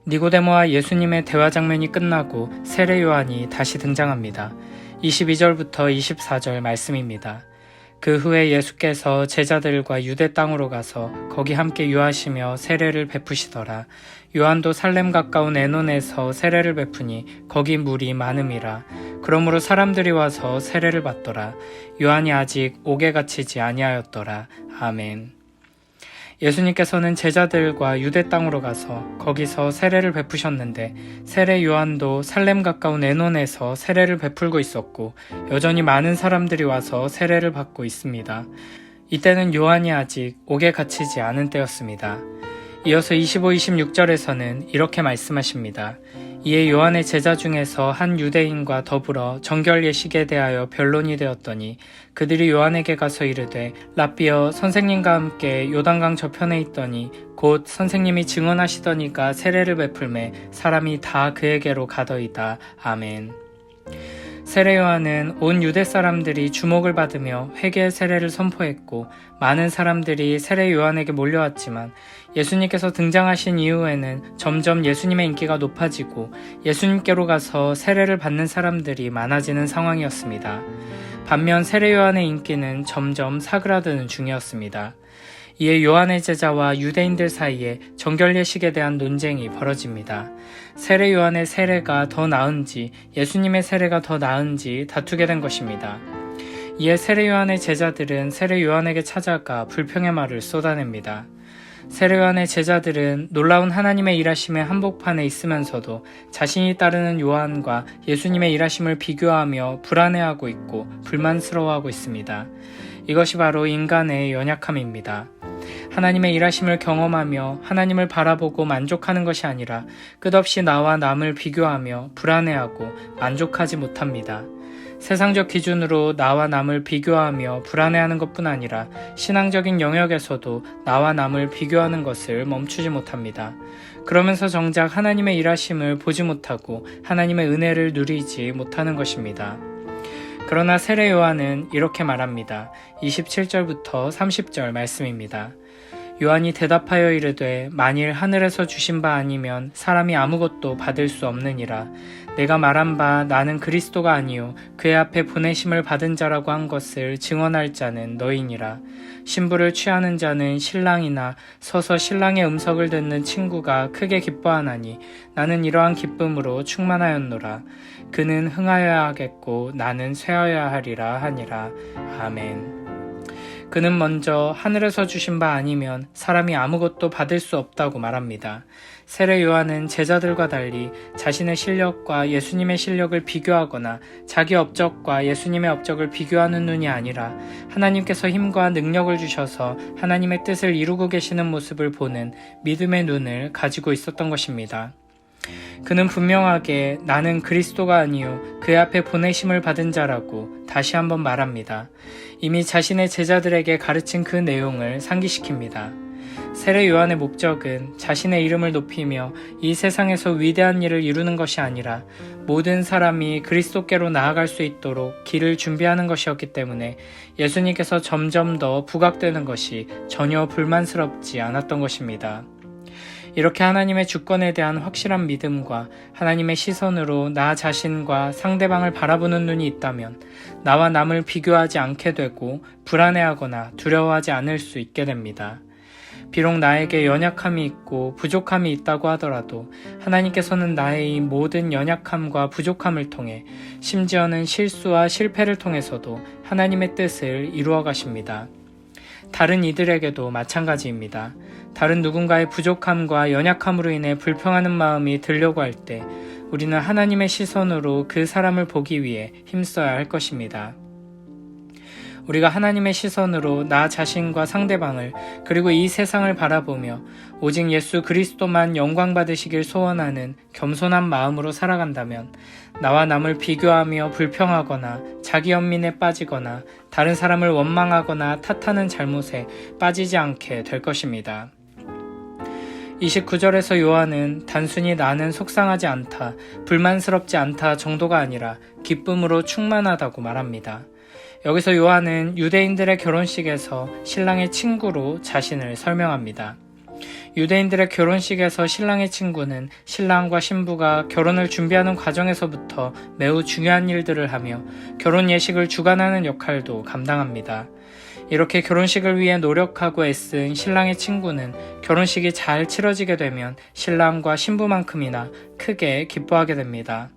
니고데모와 예수님의 대화 장면이 끝나고 세례 요한이 다시 등장합니다. 22절부터 24절 말씀입니다. 그 후에 예수께서 제자들과 유대 땅으로 가서 거기 함께 유하시며 세례를 베푸시더라. 요한도 살렘 가까운 에논에서 세례를 베푸니 거기 물이 많음이라. 그러므로 사람들이 와서 세례를 받더라. 요한이 아직 옥에 갇히지 아니하였더라. 아멘. 예수님께서는 제자들과 유대 땅으로 가서 거기서 세례를 베푸셨는데 세례 요한도 살렘 가까운 에논에서 세례를 베풀고 있었고 여전히 많은 사람들이 와서 세례를 받고 있습니다. 이때는 요한이 아직 옥에 갇히지 않은 때였습니다. 이어서 25, 26절에서는 이렇게 말씀하십니다. 이에 요한의 제자 중에서 한 유대인과 더불어 정결 예식에 대하여 변론이 되었더니 그들이 요한에게 가서 이르되 랍비여 선생님과 함께 요단강 저편에 있더니 곧 선생님이 증언하시더니가 세례를 베풀매 사람이 다 그에게로 가더이다. 아멘. 세례 요한은 온 유대 사람들이 주목을 받으며 회개의 세례를 선포했고 많은 사람들이 세례 요한에게 몰려왔지만 예수님께서 등장하신 이후에는 점점 예수님의 인기가 높아지고 예수님께로 가서 세례를 받는 사람들이 많아지는 상황이었습니다. 반면 세례 요한의 인기는 점점 사그라드는 중이었습니다. 이에 요한의 제자와 유대인들 사이에 정결 예식에 대한 논쟁이 벌어집니다. 세례 요한의 세례가 더 나은지 예수님의 세례가 더 나은지 다투게 된 것입니다. 이에 세례 요한의 제자들은 세례 요한에게 찾아가 불평의 말을 쏟아냅니다. 세례 요한의 제자들은 놀라운 하나님의 일하심의 한복판에 있으면서도 자신이 따르는 요한과 예수님의 일하심을 비교하며 불안해하고 있고 불만스러워하고 있습니다. 이것이 바로 인간의 연약함입니다. 하나님의 일하심을 경험하며 하나님을 바라보고 만족하는 것이 아니라 끝없이 나와 남을 비교하며 불안해하고 만족하지 못합니다. 세상적 기준으로 나와 남을 비교하며 불안해하는 것뿐 아니라 신앙적인 영역에서도 나와 남을 비교하는 것을 멈추지 못합니다. 그러면서 정작 하나님의 일하심을 보지 못하고 하나님의 은혜를 누리지 못하는 것입니다. 그러나 세례 요한은 이렇게 말합니다. 27절부터 30절 말씀입니다. 요한이 대답하여 이르되 만일 하늘에서 주신 바 아니면 사람이 아무것도 받을 수 없느니라. 내가 말한 바 나는 그리스도가 아니요 그의 앞에 보내심을 받은 자라고 한 것을 증언할 자는 너희니라. 신부를 취하는 자는 신랑이나 서서 신랑의 음성을 듣는 친구가 크게 기뻐하나니 나는 이러한 기쁨으로 충만하였노라. 그는 흥하여야 하겠고 나는 쇠하여야 하리라 하니라. 아멘. 그는 먼저 하늘에서 주신 바 아니면 사람이 아무것도 받을 수 없다고 말합니다. 세례 요한은 제자들과 달리 자신의 실력과 예수님의 실력을 비교하거나 자기 업적과 예수님의 업적을 비교하는 눈이 아니라 하나님께서 힘과 능력을 주셔서 하나님의 뜻을 이루고 계시는 모습을 보는 믿음의 눈을 가지고 있었던 것입니다. 그는 분명하게 나는 그리스도가 아니요 그의 앞에 보내심을 받은 자라고 다시 한번 말합니다. 이미 자신의 제자들에게 가르친 그 내용을 상기시킵니다. 세례 요한의 목적은 자신의 이름을 높이며 이 세상에서 위대한 일을 이루는 것이 아니라 모든 사람이 그리스도께로 나아갈 수 있도록 길을 준비하는 것이었기 때문에 예수님께서 점점 더 부각되는 것이 전혀 불만스럽지 않았던 것입니다. 이렇게 하나님의 주권에 대한 확실한 믿음과 하나님의 시선으로 나 자신과 상대방을 바라보는 눈이 있다면 나와 남을 비교하지 않게 되고 불안해하거나 두려워하지 않을 수 있게 됩니다. 비록 나에게 연약함이 있고 부족함이 있다고 하더라도 하나님께서는 나의 이 모든 연약함과 부족함을 통해 심지어는 실수와 실패를 통해서도 하나님의 뜻을 이루어 가십니다. 다른 이들에게도 마찬가지입니다. 다른 누군가의 부족함과 연약함으로 인해 불평하는 마음이 들려고 할 때 우리는 하나님의 시선으로 그 사람을 보기 위해 힘써야 할 것입니다. 우리가 하나님의 시선으로 나 자신과 상대방을 그리고 이 세상을 바라보며 오직 예수 그리스도만 영광 받으시길 소원하는 겸손한 마음으로 살아간다면 나와 남을 비교하며 불평하거나 자기 연민에 빠지거나 다른 사람을 원망하거나 탓하는 잘못에 빠지지 않게 될 것입니다. 29절에서 요한은 단순히 나는 속상하지 않다, 불만스럽지 않다 정도가 아니라 기쁨으로 충만하다고 말합니다. 여기서 요한은 유대인들의 결혼식에서 신랑의 친구로 자신을 설명합니다. 유대인들의 결혼식에서 신랑의 친구는 신랑과 신부가 결혼을 준비하는 과정에서부터 매우 중요한 일들을 하며 결혼 예식을 주관하는 역할도 감당합니다. 이렇게 결혼식을 위해 노력하고 애쓴 신랑의 친구는 결혼식이 잘 치러지게 되면 신랑과 신부만큼이나 크게 기뻐하게 됩니다.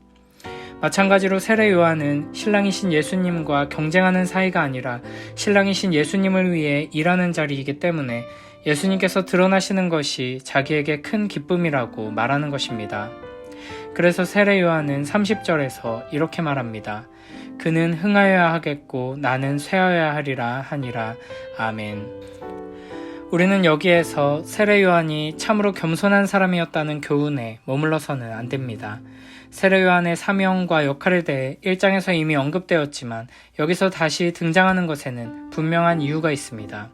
마찬가지로 세례 요한은 신랑이신 예수님과 경쟁하는 사이가 아니라 신랑이신 예수님을 위해 일하는 자리이기 때문에 예수님께서 드러나시는 것이 자기에게 큰 기쁨이라고 말하는 것입니다. 그래서 세례 요한은 30절에서 이렇게 말합니다. 그는 흥하여야 하겠고 나는 쇠하여야 하리라 하니라. 아멘. 우리는 여기에서 세례 요한이 참으로 겸손한 사람이었다는 교훈에 머물러서는 안 됩니다. 세례 요한의 사명과 역할에 대해 1장에서 이미 언급되었지만 여기서 다시 등장하는 것에는 분명한 이유가 있습니다.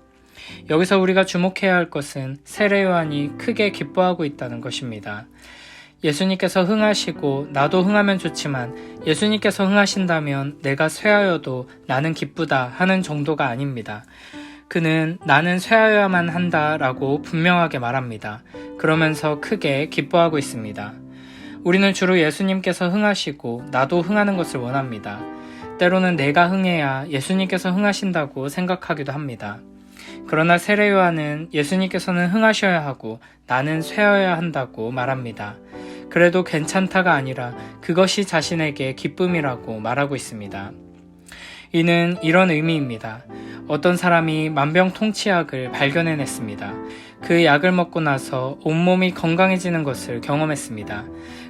여기서 우리가 주목해야 할 것은 세례 요한이 크게 기뻐하고 있다는 것입니다. 예수님께서 흥하시고 나도 흥하면 좋지만 예수님께서 흥하신다면 내가 쇠하여도 나는 기쁘다 하는 정도가 아닙니다. 그는 나는 쇠하여야만 한다 라고 분명하게 말합니다. 그러면서 크게 기뻐하고 있습니다. 우리는 주로 예수님께서 흥하시고 나도 흥하는 것을 원합니다. 때로는 내가 흥해야 예수님께서 흥하신다고 생각하기도 합니다. 그러나 세례 요한은 예수님께서는 흥하셔야 하고 나는 쇠하여야 한다고 말합니다. 그래도 괜찮다가 아니라 그것이 자신에게 기쁨이라고 말하고 있습니다. 이는 이런 의미입니다. 어떤 사람이 만병통치약을 발견해냈습니다. 그 약을 먹고 나서 온몸이 건강해지는 것을 경험했습니다.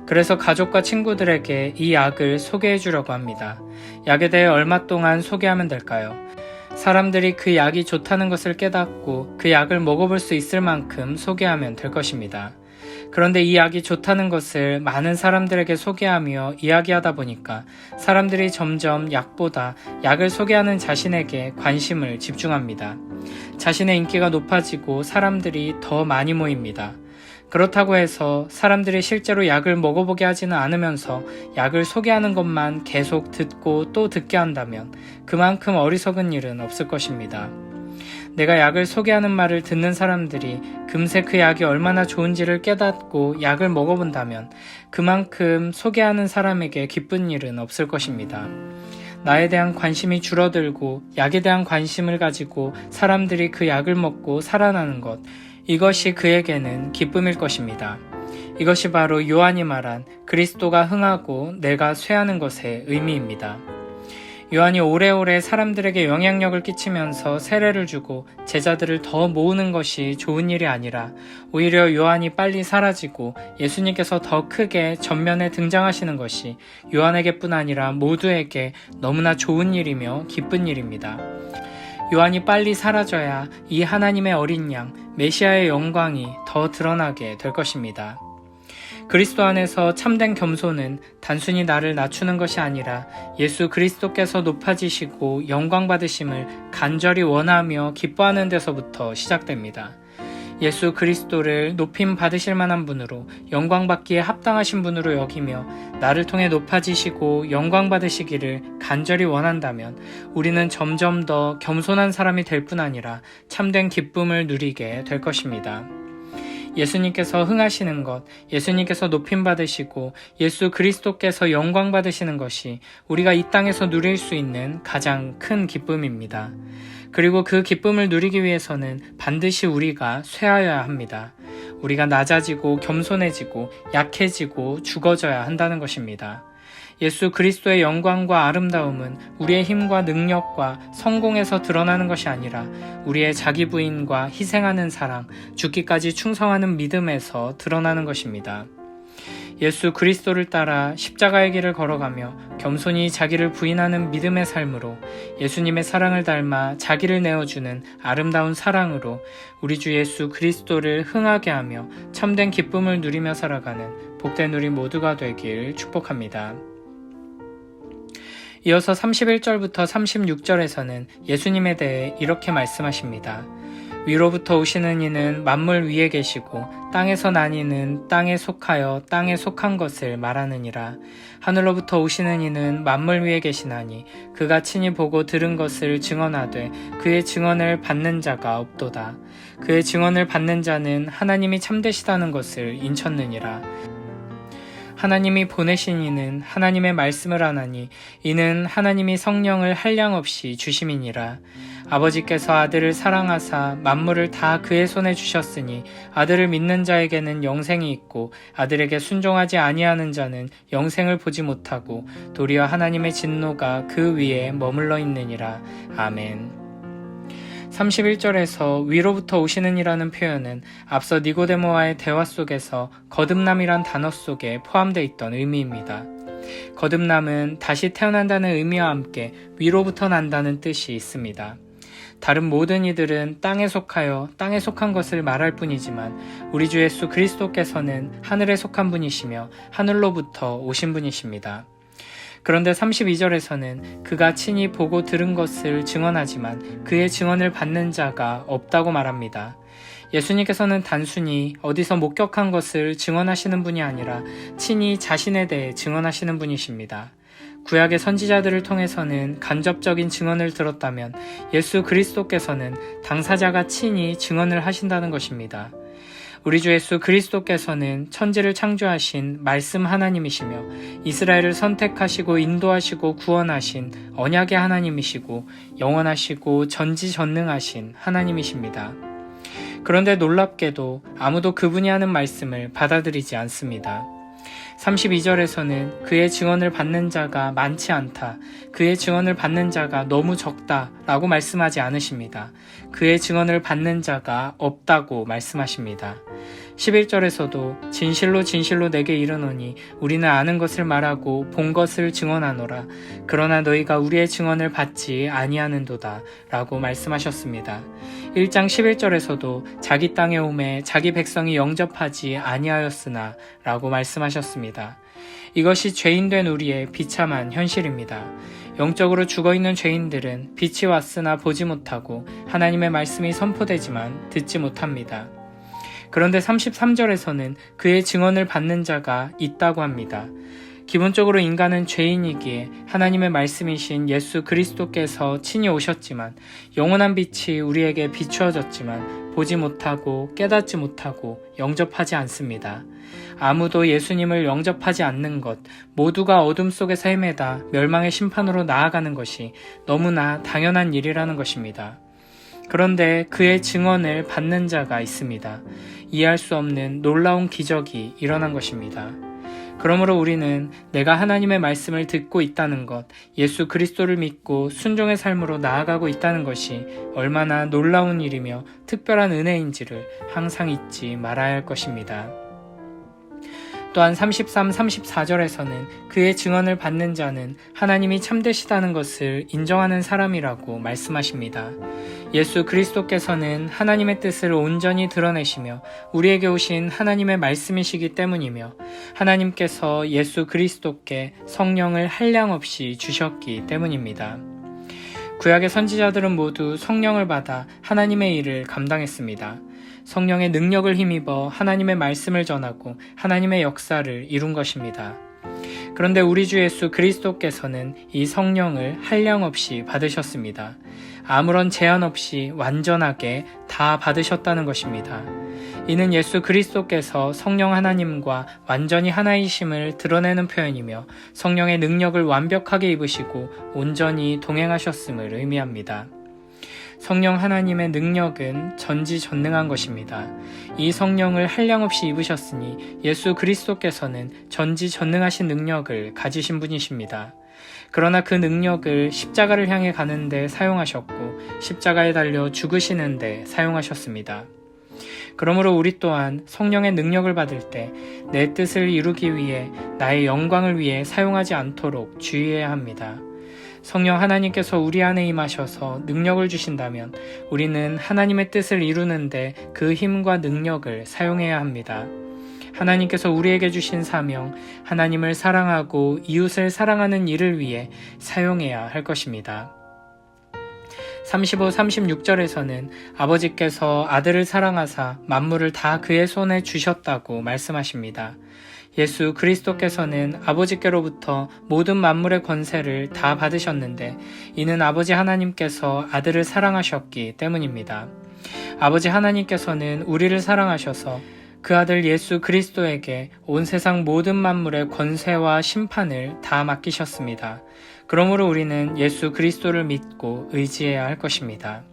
그래서 가족과 친구들에게 이 약을 소개해 주려고 합니다. 약에 대해 얼마 동안 소개하면 될까요? 사람들이 그 약이 좋다는 것을 깨닫고 그 약을 먹어볼 수 있을 만큼 소개하면 될 것입니다. 그런데 이 약이 좋다는 것을 많은 사람들에게 소개하며 이야기하다 보니까 사람들이 점점 약보다 약을 소개하는 자신에게 관심을 집중합니다. 자신의 인기가 높아지고 사람들이 더 많이 모입니다. 그렇다고 해서 사람들이 실제로 약을 먹어보게 하지는 않으면서 약을 소개하는 것만 계속 듣고 또 듣게 한다면 그만큼 어리석은 일은 없을 것입니다. 내가 약을 소개하는 말을 듣는 사람들이 금세 그 약이 얼마나 좋은지를 깨닫고 약을 먹어본다면 그만큼 소개하는 사람에게 기쁜 일은 없을 것입니다. 나에 대한 관심이 줄어들고 약에 대한 관심을 가지고 사람들이 그 약을 먹고 살아나는 것, 이것이 그에게는 기쁨일 것입니다. 이것이 바로 요한이 말한 그리스도가 흥하고 내가 쇠하는 것의 의미입니다. 요한이 오래오래 사람들에게 영향력을 끼치면서 세례를 주고 제자들을 더 모으는 것이 좋은 일이 아니라 오히려 요한이 빨리 사라지고 예수님께서 더 크게 전면에 등장하시는 것이 요한에게뿐 아니라 모두에게 너무나 좋은 일이며 기쁜 일입니다. 요한이 빨리 사라져야 이 하나님의 어린 양 메시아의 영광이 더 드러나게 될 것입니다. 그리스도 안에서 참된 겸손은 단순히 나를 낮추는 것이 아니라 예수 그리스도께서 높아지시고 영광 받으심을 간절히 원하며 기뻐하는 데서부터 시작됩니다. 예수 그리스도를 높임 받으실 만한 분으로 영광 받기에 합당하신 분으로 여기며 나를 통해 높아지시고 영광 받으시기를 간절히 원한다면 우리는 점점 더 겸손한 사람이 될 뿐 아니라 참된 기쁨을 누리게 될 것입니다. 예수님께서 흥하시는 것, 예수님께서 높임 받으시고 예수 그리스도께서 영광 받으시는 것이 우리가 이 땅에서 누릴 수 있는 가장 큰 기쁨입니다. 그리고 그 기쁨을 누리기 위해서는 반드시 우리가 쇠하여야 합니다. 우리가 낮아지고 겸손해지고 약해지고 죽어져야 한다는 것입니다. 예수 그리스도의 영광과 아름다움은 우리의 힘과 능력과 성공에서 드러나는 것이 아니라 우리의 자기 부인과 희생하는 사랑, 죽기까지 충성하는 믿음에서 드러나는 것입니다. 예수 그리스도를 따라 십자가의 길을 걸어가며 겸손히 자기를 부인하는 믿음의 삶으로 예수님의 사랑을 닮아 자기를 내어주는 아름다운 사랑으로 우리 주 예수 그리스도를 흥하게 하며 참된 기쁨을 누리며 살아가는 복된 우리 모두가 되길 축복합니다. 이어서 31절부터 36절에서는 예수님에 대해 이렇게 말씀하십니다. 위로부터 오시는 이는 만물 위에 계시고 땅에서 난 이는 땅에 속하여 땅에 속한 것을 말하느니라. 하늘로부터 오시는 이는 만물 위에 계시나니 그가 친히 보고 들은 것을 증언하되 그의 증언을 받는 자가 없도다. 그의 증언을 받는 자는 하나님이 참되시다는 것을 인쳤느니라. 하나님이 보내신 이는 하나님의 말씀을 하나니 이는 하나님이 성령을 한량없이 주심이니라. 아버지께서 아들을 사랑하사 만물을 다 그의 손에 주셨으니 아들을 믿는 자에게는 영생이 있고 아들에게 순종하지 아니하는 자는 영생을 보지 못하고 도리어 하나님의 진노가 그 위에 머물러 있느니라. 아멘. 31절에서 위로부터 오시는 이라는 표현은 앞서 니고데모와의 대화 속에서 거듭남이란 단어 속에 포함되어 있던 의미입니다. 거듭남은 다시 태어난다는 의미와 함께 위로부터 난다는 뜻이 있습니다. 다른 모든 이들은 땅에 속하여 땅에 속한 것을 말할 뿐이지만 우리 주 예수 그리스도께서는 하늘에 속한 분이시며 하늘로부터 오신 분이십니다. 그런데 32절에서는 그가 친히 보고 들은 것을 증언하지만 그의 증언을 받는 자가 없다고 말합니다. 예수님께서는 단순히 어디서 목격한 것을 증언하시는 분이 아니라 친히 자신에 대해 증언하시는 분이십니다. 구약의 선지자들을 통해서는 간접적인 증언을 들었다면 예수 그리스도께서는 당사자가 친히 증언을 하신다는 것입니다. 우리 주 예수 그리스도께서는 천지를 창조하신 말씀 하나님이시며 이스라엘을 선택하시고 인도하시고 구원하신 언약의 하나님이시고 영원하시고 전지전능하신 하나님이십니다. 그런데 놀랍게도 아무도 그분이 하는 말씀을 받아들이지 않습니다. 32절에서는 그의 증언을 받는 자가 많지 않다, 그의 증언을 받는 자가 너무 적다 라고 말씀하지 않으십니다. 그의 증언을 받는 자가 없다고 말씀하십니다. 11절에서도 진실로 진실로 내게 이르노니 우리는 아는 것을 말하고 본 것을 증언하노라. 그러나 너희가 우리의 증언을 받지 아니하는도다 라고 말씀하셨습니다. 1장 11절에서도 자기 땅에 오매 자기 백성이 영접하지 아니하였으나 라고 말씀하셨습니다. 이것이 죄인된 우리의 비참한 현실입니다. 영적으로 죽어있는 죄인들은 빛이 왔으나 보지 못하고 하나님의 말씀이 선포되지만 듣지 못합니다. 그런데 33절에서는 그의 증언을 받는 자가 있다고 합니다. 기본적으로 인간은 죄인이기에 하나님의 말씀이신 예수 그리스도께서 친히 오셨지만 영원한 빛이 우리에게 비추어졌지만 보지 못하고 깨닫지 못하고 영접하지 않습니다. 아무도 예수님을 영접하지 않는 것, 모두가 어둠 속에서 헤매다 멸망의 심판으로 나아가는 것이 너무나 당연한 일이라는 것입니다. 그런데 그의 증언을 받는 자가 있습니다. 이해할 수 없는 놀라운 기적이 일어난 것입니다. 그러므로 우리는 내가 하나님의 말씀을 듣고 있다는 것, 예수 그리스도를 믿고 순종의 삶으로 나아가고 있다는 것이 얼마나 놀라운 일이며 특별한 은혜인지를 항상 잊지 말아야 할 것입니다. 또한 33, 34절에서는 그의 증언을 받는 자는 하나님이 참되시다는 것을 인정하는 사람이라고 말씀하십니다. 예수 그리스도께서는 하나님의 뜻을 온전히 드러내시며 우리에게 오신 하나님의 말씀이시기 때문이며 하나님께서 예수 그리스도께 성령을 한량없이 주셨기 때문입니다. 구약의 선지자들은 모두 성령을 받아 하나님의 일을 감당했습니다. 성령의 능력을 힘입어 하나님의 말씀을 전하고 하나님의 역사를 이룬 것입니다. 그런데 우리 주 예수 그리스도께서는 이 성령을 한량없이 받으셨습니다. 아무런 제한 없이 완전하게 다 받으셨다는 것입니다. 이는 예수 그리스도께서 성령 하나님과 완전히 하나이심을 드러내는 표현이며 성령의 능력을 완벽하게 입으시고 온전히 동행하셨음을 의미합니다. 성령 하나님의 능력은 전지전능한 것입니다. 이 성령을 한량없이 입으셨으니 예수 그리스도께서는 전지전능하신 능력을 가지신 분이십니다. 그러나 그 능력을 십자가를 향해 가는데 사용하셨고 십자가에 달려 죽으시는데 사용하셨습니다. 그러므로 우리 또한 성령의 능력을 받을 때 내 뜻을 이루기 위해 나의 영광을 위해 사용하지 않도록 주의해야 합니다. 성령 하나님께서 우리 안에 임하셔서 능력을 주신다면 우리는 하나님의 뜻을 이루는데 그 힘과 능력을 사용해야 합니다. 하나님께서 우리에게 주신 사명, 하나님을 사랑하고 이웃을 사랑하는 일을 위해 사용해야 할 것입니다. 35, 36절에서는 아버지께서 아들을 사랑하사 만물을 다 그의 손에 주셨다고 말씀하십니다. 예수 그리스도께서는 아버지께로부터 모든 만물의 권세를 다 받으셨는데 이는 아버지 하나님께서 아들을 사랑하셨기 때문입니다. 아버지 하나님께서는 우리를 사랑하셔서 그 아들 예수 그리스도에게 온 세상 모든 만물의 권세와 심판을 다 맡기셨습니다. 그러므로 우리는 예수 그리스도를 믿고 의지해야 할 것입니다.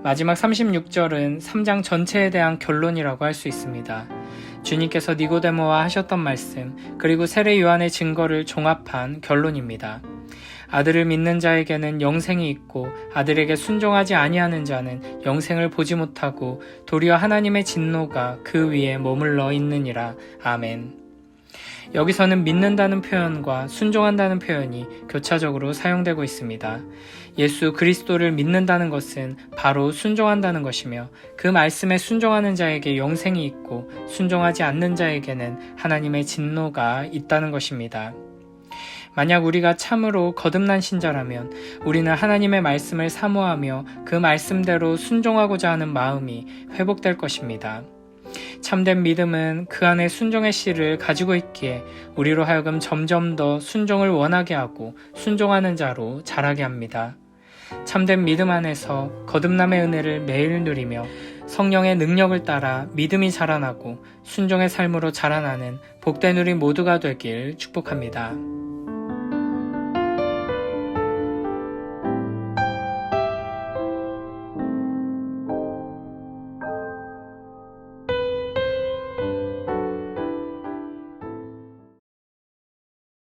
마지막 36절은 3장 전체에 대한 결론이라고 할 수 있습니다. 주님께서 니고데모와 하셨던 말씀, 그리고 세례 요한의 증거를 종합한 결론입니다. 아들을 믿는 자에게는 영생이 있고 아들에게 순종하지 아니하는 자는 영생을 보지 못하고 도리어 하나님의 진노가 그 위에 머물러 있느니라. 아멘. 여기서는 믿는다는 표현과 순종한다는 표현이 교차적으로 사용되고 있습니다. 예수 그리스도를 믿는다는 것은 바로 순종한다는 것이며 그 말씀에 순종하는 자에게 영생이 있고 순종하지 않는 자에게는 하나님의 진노가 있다는 것입니다. 만약 우리가 참으로 거듭난 신자라면 우리는 하나님의 말씀을 사모하며 그 말씀대로 순종하고자 하는 마음이 회복될 것입니다. 참된 믿음은 그 안에 순종의 씨를 가지고 있기에 우리로 하여금 점점 더 순종을 원하게 하고 순종하는 자로 자라게 합니다. 참된 믿음 안에서 거듭남의 은혜를 매일 누리며 성령의 능력을 따라 믿음이 자라나고 순종의 삶으로 자라나는 복된 우리 모두가 되길 축복합니다.